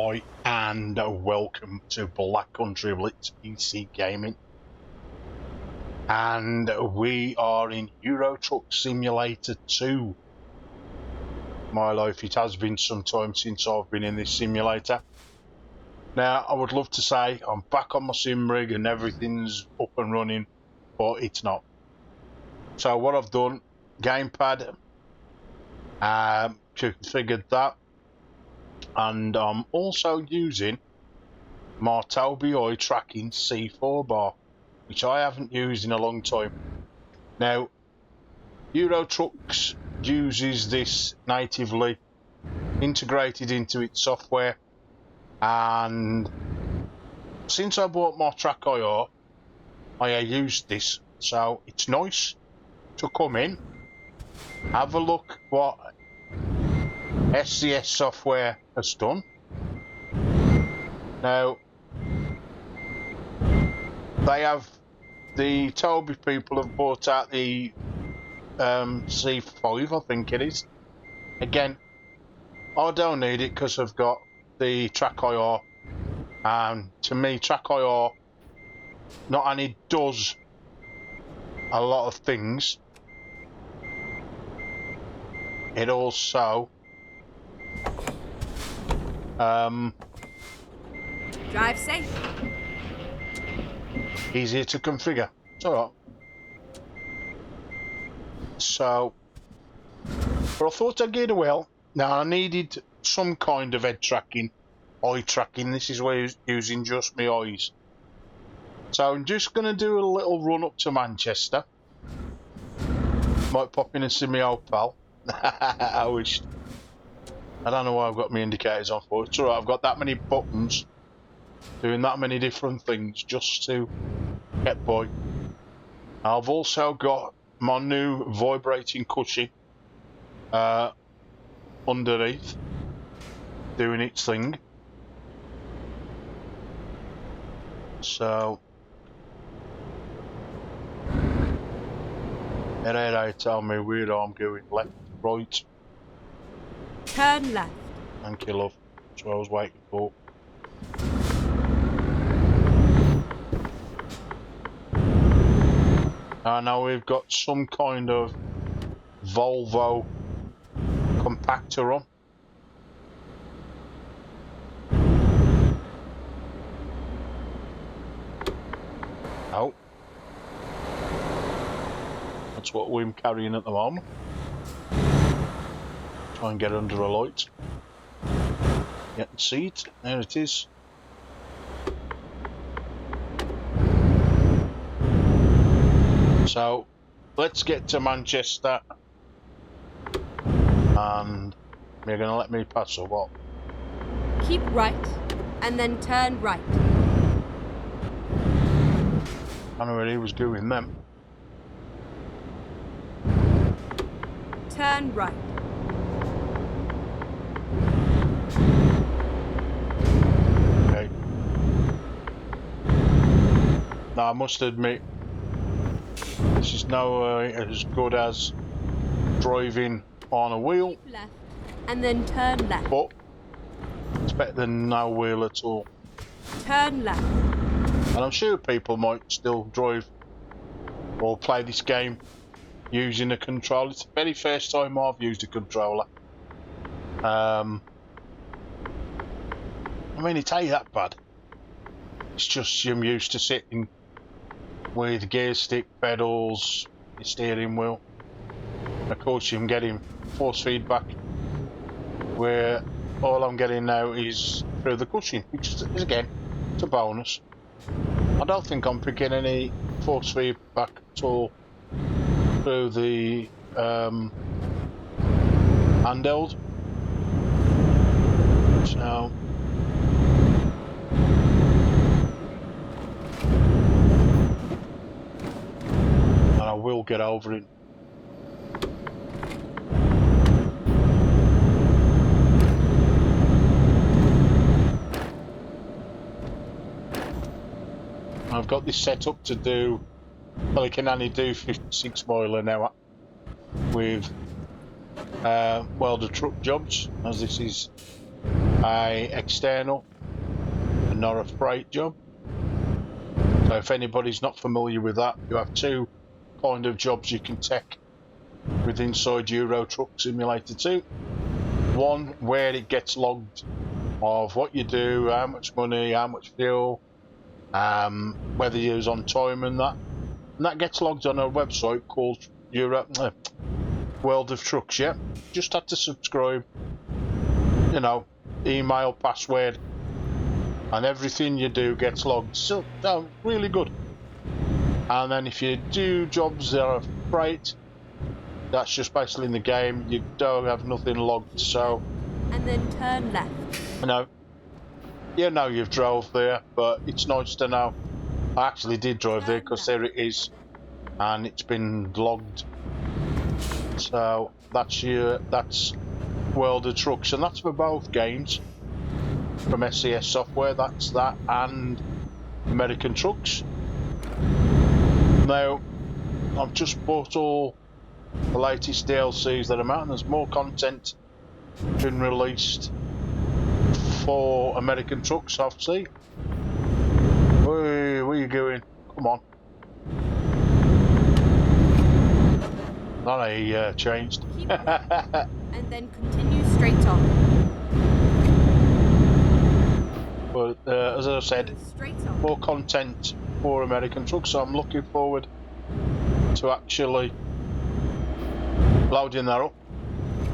Hi and welcome to Black Country Blitz PC Gaming, and we are in Euro Truck Simulator 2. My life, it has been some time since I've been in this simulator. Now I would love to say I'm back on my sim rig and everything's up and running, but it's not. So what I've done, gamepad, configured that, and I'm also using my Toby eye tracking C4 bar, which I haven't used in a long time. Now, Euro Trucks uses this natively integrated into its software, and since I bought my Track IR, I used this, so it's nice to come in, have a look what SCS software has done. Now, the Toby people have bought out the C5, I think it is. Again, I don't need it because I've got the Track IR, and to me Track IR not only does a lot of things, it also drive safe. Easier to configure. It's alright. So, but I thought I'd get well. Now I needed some kind of head tracking, eye tracking. This is where I was using just my eyes. So I'm just going to do a little run up to Manchester. Might pop in and see my old pal. I wish. I don't know why I've got my indicators on for. It's alright, I've got that many buttons doing that many different things just to get by. I've also got my new vibrating cushion underneath doing its thing. So they tell me where I'm going, left, right. Turn left. Thank you, love. That's what I was waiting for. Now we've got some kind of Volvo compactor on. Oh. That's what we're carrying at the moment. Try and get under a light. You can see it. There it is. So let's get to Manchester, and you're going to let me pass or what? Keep right and then turn right. I know where he was doing them. Turn right. Okay. Now I must admit, this is no as good as driving on a wheel. Keep left and then turn left. But it's better than no wheel at all. Turn left. And I'm sure people might still drive or play this game using a controller. It's the very first time I've used a controller. I mean, it ain't that bad. It's just I'm used to sitting with gear stick, pedals, the steering wheel. Of course, I'm getting force feedback, where all I'm getting now is through the cushion, which is again, it's a bonus. I don't think I'm picking any force feedback at all through the handheld. So and I will get over it. I've got this set up to do, well, I can only do 56 mile an hour with welder truck jobs, as this is a external and not a freight job. So if anybody's not familiar with that, you have two kind of jobs you can take with inside Euro Truck Simulator 2. One where it gets logged of what you do, how much money, how much fuel, whether you use on time and that gets logged on a website called World of Trucks. Yeah, just have to subscribe, you know, email, password, and everything you do gets logged. So really good. And then if you do jobs that are freight, that's just basically in the game, you don't have nothing logged. So and then turn left. You know you've drove there, but it's nice to know I actually did drive there, because there it is, and it's been logged. So that's World of Trucks, and that's for both games from SCS Software. That's that and American Trucks. Now I've just bought all the latest DLCs that are out, and there's more content been released for American Trucks, I've seen. Where are you going? Come on. That changed. Keep right, and then continue straight on. But as I said, more content for American Trucks, so I'm looking forward to actually loading that up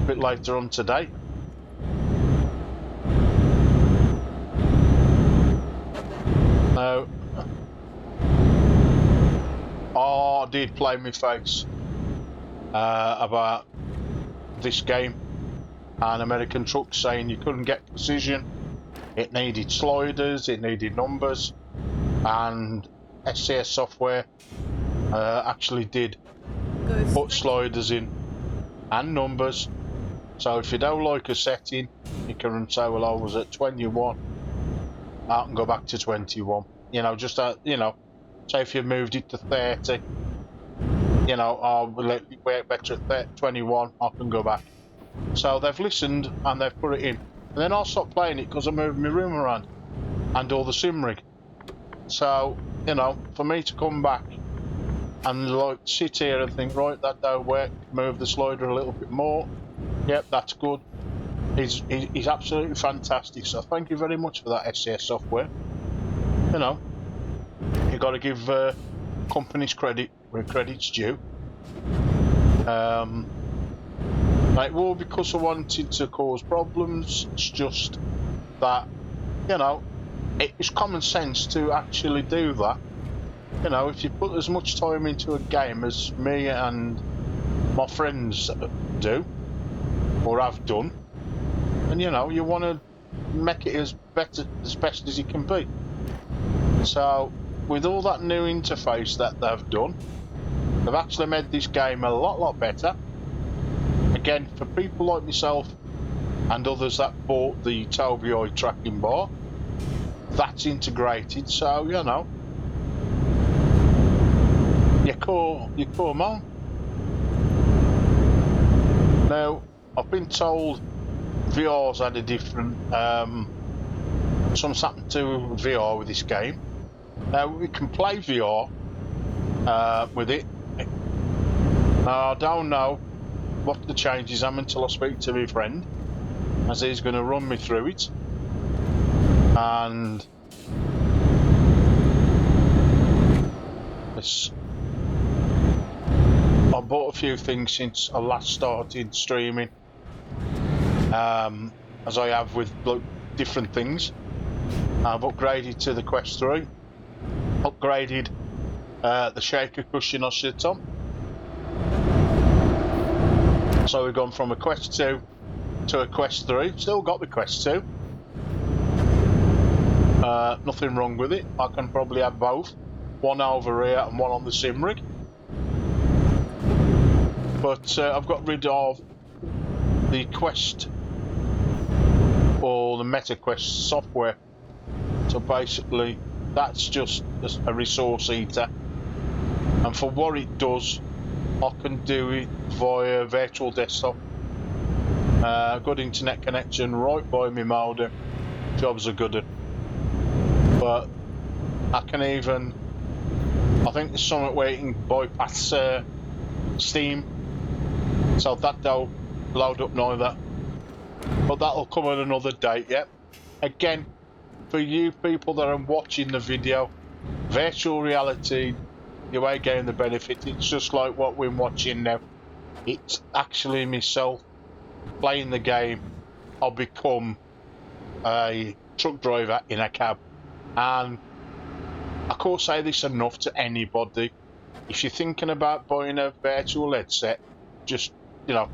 a bit later on today. Now, I did play my face about this game and American Trucks, saying you couldn't get precision, it needed sliders, it needed numbers, and SCS Software actually did put sliders in and numbers. So if you don't like a setting, you can say, well, I was at 21, I can go back to 21. You know, just you know, say if you moved it to 30, you know, I'll let it work better at 21, I can go back. So they've listened and they've put it in. And then I'll stop playing it because I moved my room around and all the sim rig. So, you know, for me to come back and like sit here and think, right, that don't work, move the slider a little bit more, yep, that's good. He's absolutely fantastic. So thank you very much for that, SCS Software. You know, you got to give companies credit where credit's due. It will because I wanted to cause problems. It's just that, you know, it's common sense to actually do that. You know, if you put as much time into a game as me and my friends do, or have done, and you know, you want to make it as best as it can be. So, with all that new interface that they've done, they've actually made this game a lot better. Again, for people like myself and others that bought the Toby Eye tracking bar, that's integrated, so you know, you come on. Now, I've been told VR's had a different something to VR with this game. Now we can play VR with it. Now, I don't know what the changes are until I speak to my friend, as he's going to run me through it. And this, I bought a few things since I last started streaming, as I have with different things. I've upgraded to the Quest 3, upgraded the shaker cushion I sit on. So we've gone from a Quest 2 to a Quest 3. Still got the Quest 2. Nothing wrong with it. I can probably have both. One over here and one on the sim rig. But I've got rid of the Quest or the MetaQuest software. So basically that's just a resource eater. And for what it does, I can do it via virtual desktop. Good internet connection right by me modem. Jobs are good. But I can even, I think there's something where you can bypass Steam, so that don't load up neither. But that'll come at another date. Yep. Again, for you people that are watching the video, virtual reality, you ain't getting the benefit. It's just like what we're watching now. It's actually myself playing the game. I'll become a truck driver in a cab, and I can't say this enough to anybody. If you're thinking about buying a virtual headset, just, you know,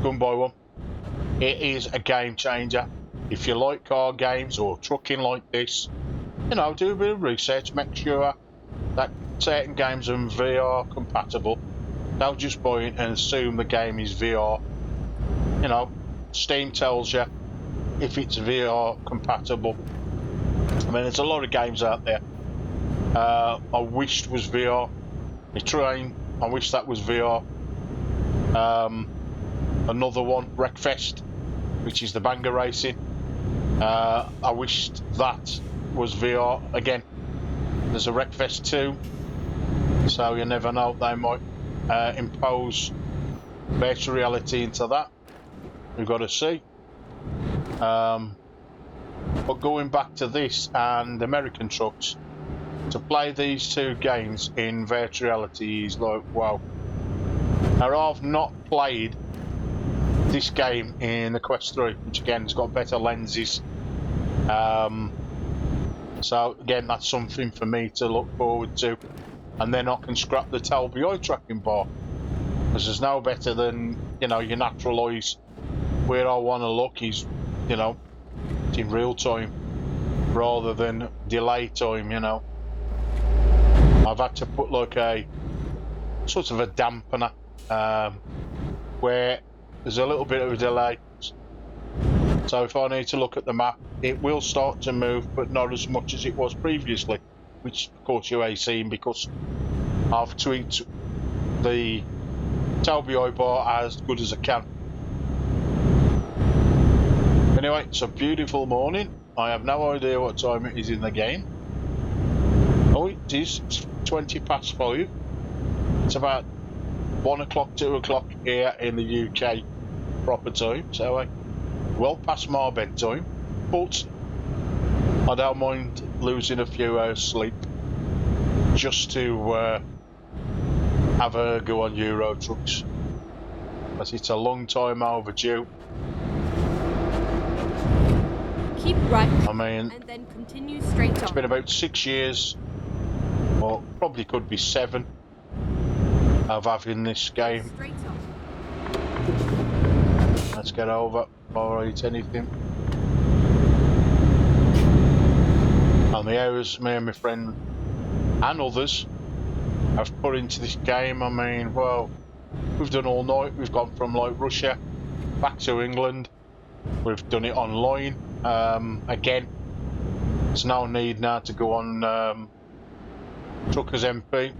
go and buy one. It is a game changer. If you like car games or trucking like this, you know, do a bit of research, make sure that certain games are VR compatible. Don't just buy it and assume the game is VR. You know, Steam tells you if it's VR compatible. I mean, there's a lot of games out there. I wished was VR. My train, I wish that was VR. Another one, Wreckfest, which is the banger racing. I wished that was VR. Again, there's a Wreckfest 2, so you never know, they might impose virtual reality into that. We've got to see. But going back to this and American trucks, to play these two games in virtual reality is like, wow. Now, I've not played this game in the Quest 3, which again has got better lenses. So again, that's something for me to look forward to. And then I can scrap the TLBI tracking bar, because there's no better than, you know, your natural eyes. Where I want to look is, you know, in real time rather than delay time, you know. I've had to put like a sort of a dampener where there's a little bit of a delay. So if I need to look at the map, it will start to move, but not as much as it was previously, which of course you ain't seen because I've tweaked the TLBI bar as good as I can. Anyway, it's a beautiful morning. I have no idea what time it is in the game. Oh, it is 20 past 5. It's about 1 o'clock, 2 o'clock here in the UK proper time, so well past my bedtime, but I don't mind losing a few hours sleep just to have a go on Euro trucks, but it's a long time overdue. Keep right, I mean, and then continue straight on. It's been about 6 years, or probably could be 7, of having this game. Straight on. Let's get over before I eat anything. And the hours me and my friend and others have put into this game, I mean, well, we've done all night. We've gone from like Russia back to England. We've done it online. Again, there's no need now to go on Truckers MP,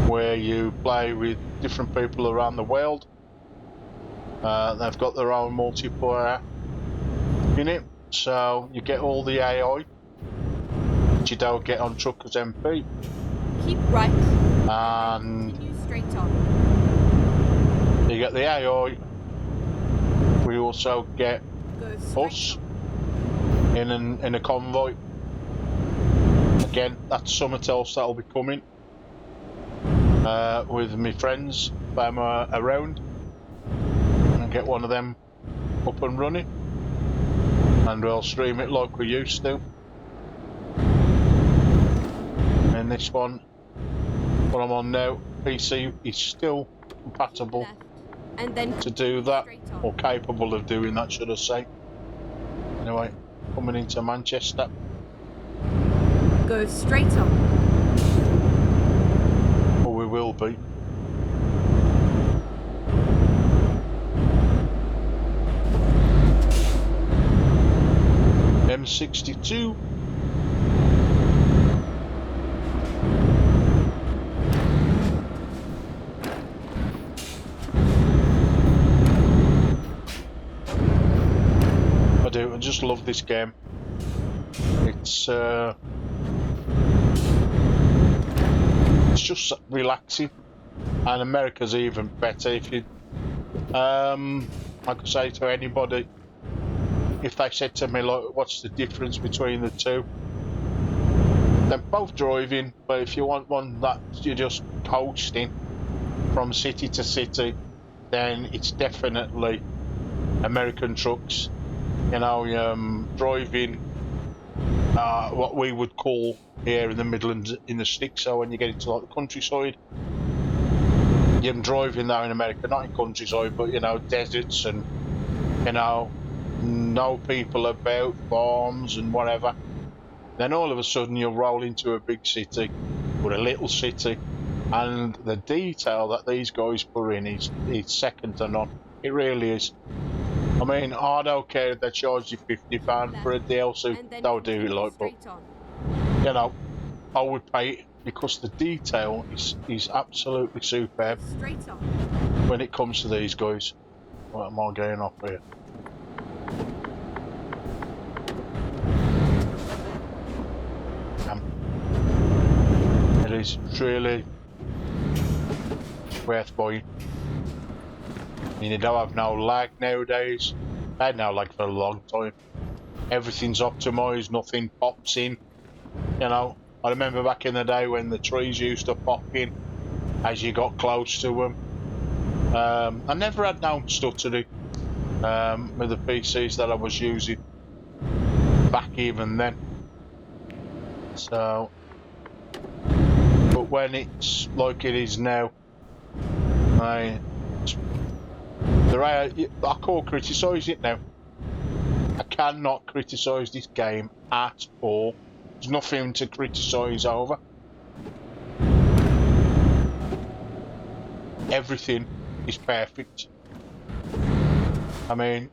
where you play with different people around the world. They've got their own multiplayer in it, so you get all the AI, which you don't get on Truckers MP. Keep right, and continue straight on. You get the AI. We also get Go straight us on. in a convoy. Again, that's something else that'll be coming with my friends if I'm around, and get one of them up and running, and we'll stream it like we used to. And this one, what I'm on now, PC, is still compatible Left, and then to do that, straight on. or capable of doing that, should I say. Anyway, coming into Manchester. Go straight on. Or we will be. M62. love this game. It's just relaxing, and America's even better. If you, I could say to anybody, if they said to me, like, what's the difference between the two? They're both driving, but if you want one that you're just coasting from city to city, then it's definitely American trucks. You know, driving what we would call here in the Midlands in the sticks. So when you get into like the countryside, you're driving now in America, not in countryside, but you know, deserts and you know, no people about, farms and whatever. Then all of a sudden you'll roll into a big city or a little city, and the detail that these guys put in is second to none. It really is. I mean, I don't care if they charge you £50 for a DLC, they'll do it like, but you know, I would pay it because the detail is absolutely superb when it comes to these guys. What am I going off here? It is really worth buying. I mean, you don't have no lag nowadays. I had no lag for a long time. Everything's optimised, nothing pops in. You know, I remember back in the day when the trees used to pop in as you got close to them. I never had no stuttering with the PCs that I was using back even then. So, but when it's like it is now, I can't criticise it now. I cannot criticise this game at all. There's nothing to criticise over. Everything is perfect. I mean,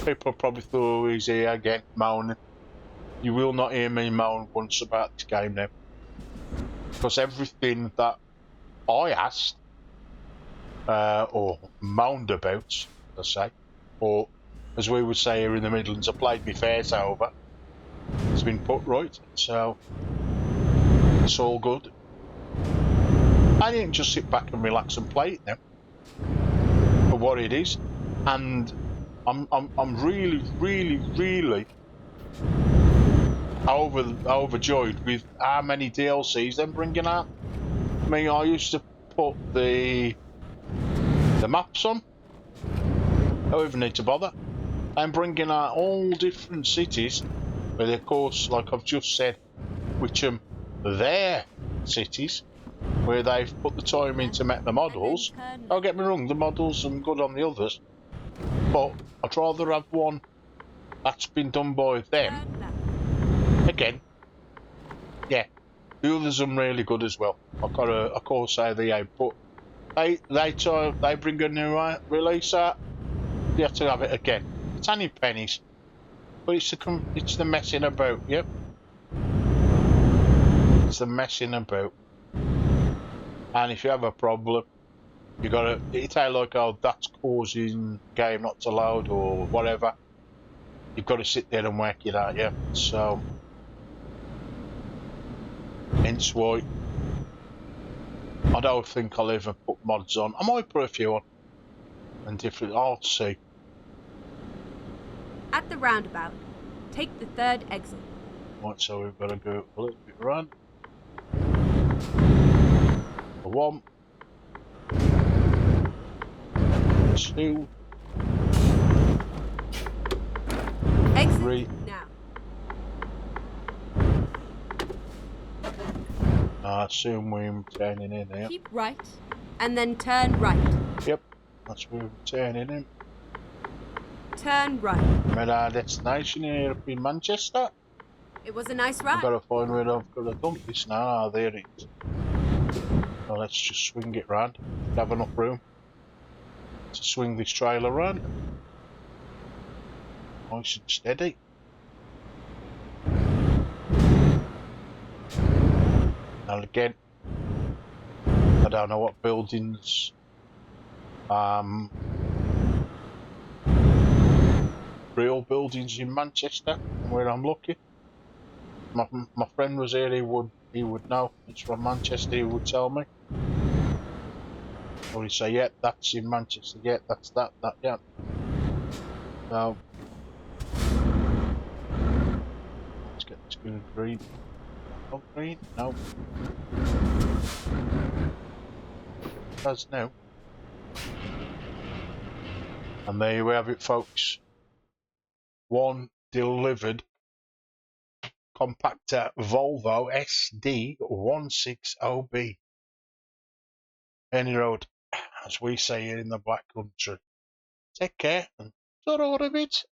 people probably thought he's here again moaning. You will not hear me moan once about this game now. Because everything that I asked, or moaned about, let's say, or as we would say here in the Midlands, I played my face over, it's been put right, so it's all good. I didn't just sit back and relax and play it now for what it is, and I'm really overjoyed with how many DLCs they're bringing out. I mean, I used to put the maps on. I don't even need to bother. I'm bringing out all different cities, but of course, like I've just said, which are their cities, where they've put the time in to make the models. Don't get me wrong, the models are good on the others, but I'd rather have one that's been done by them. Again, yeah, the others are really good as well. I can't say they ain't, but they bring a new release out, you have to have it again. It's only pennies, but it's the messing about. Yep, it's the messing about. And if you have a problem, you gotta. It's like, oh, that's causing game not to load or whatever. You've got to sit there and work it out, yeah. So, hence why I don't think I'll ever put mods on. I might put a few on and different. I'll see. At the roundabout, take the third exit. Right, so we've got to go a little bit around. One, two, Exit 3. now. I assume we're turning in here. Keep right, and then turn right. Yep, that's where we're turning in. Turn right. Made our destination here up in Manchester. It was a nice I've ride. got to find where I've got to dump this now. Ah, there it is. Well, let's just swing it round. Have enough room to swing this trailer round. Nice and steady. And again, I don't know what buildings real buildings in Manchester, where I'm looking. My friend was here. He would know. It's from Manchester. He would tell me. Or he'd say, "Yeah, that's in Manchester. Yeah, that's that. Yeah." So let's get this going green. Oh, green? No. It does now. And there you have it, folks. One delivered compactor Volvo SD160B. Any road, as we say here in the Black Country. Take care and ta-ra a bit.